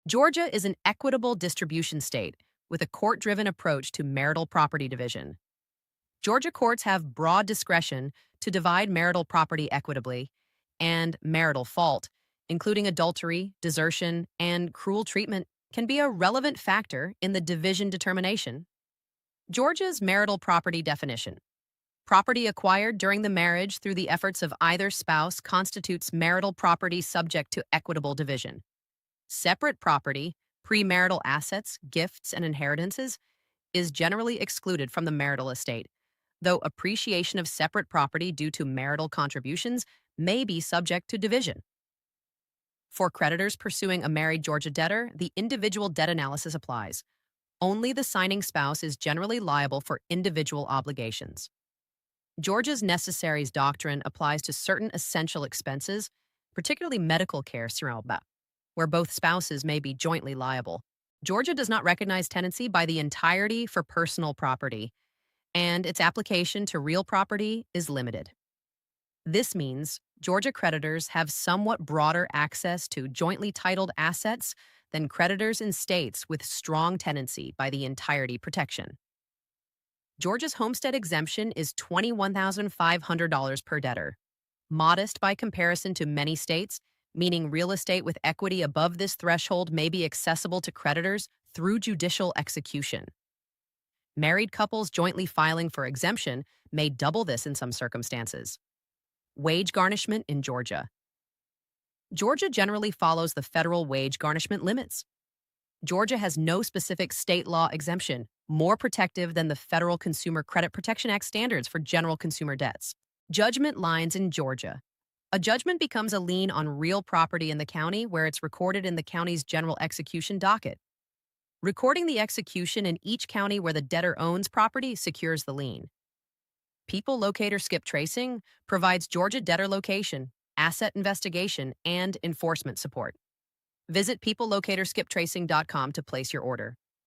Georgia is an equitable distribution state with a court-driven approach to marital property division. Georgia courts have broad discretion to divide marital property equitably, and marital fault, including adultery, desertion, and cruel treatment, can be a relevant factor in the division determination. Georgia's marital property definition. Property acquired during the marriage through the efforts of either spouse constitutes marital property subject to equitable division. Separate property, premarital assets, gifts, and inheritances, is generally excluded from the marital estate, though appreciation of separate property due to marital contributions may be subject to division. For creditors pursuing a married Georgia debtor, the individual debt analysis applies. Only the signing spouse is generally liable for individual obligations. Georgia's necessaries doctrine applies to certain essential expenses, particularly medical care, where both spouses may be jointly liable. Georgia does not recognize tenancy by the entirety for personal property, and its application to real property is limited. This means Georgia creditors have somewhat broader access to jointly titled assets than creditors in states with strong tenancy by the entirety protection. Georgia's homestead exemption is $21,500 per debtor, modest by comparison to many states, meaning real estate with equity above this threshold may be accessible to creditors through judicial execution. Married couples jointly filing for exemption may double this in some circumstances. Wage garnishment in Georgia. Georgia generally follows the federal wage garnishment limits. Georgia has no specific state law exemption, more protective than the Federal Consumer Credit Protection Act standards for general consumer debts. Judgment lines in Georgia. A judgment becomes a lien on real property in the county where it's recorded in the county's general execution docket. Recording the execution in each county where the debtor owns property secures the lien. People Locator skip tracing provides Georgia debtor location, asset investigation, and enforcement support. Visit peoplelocatorskiptracing.com to place your order.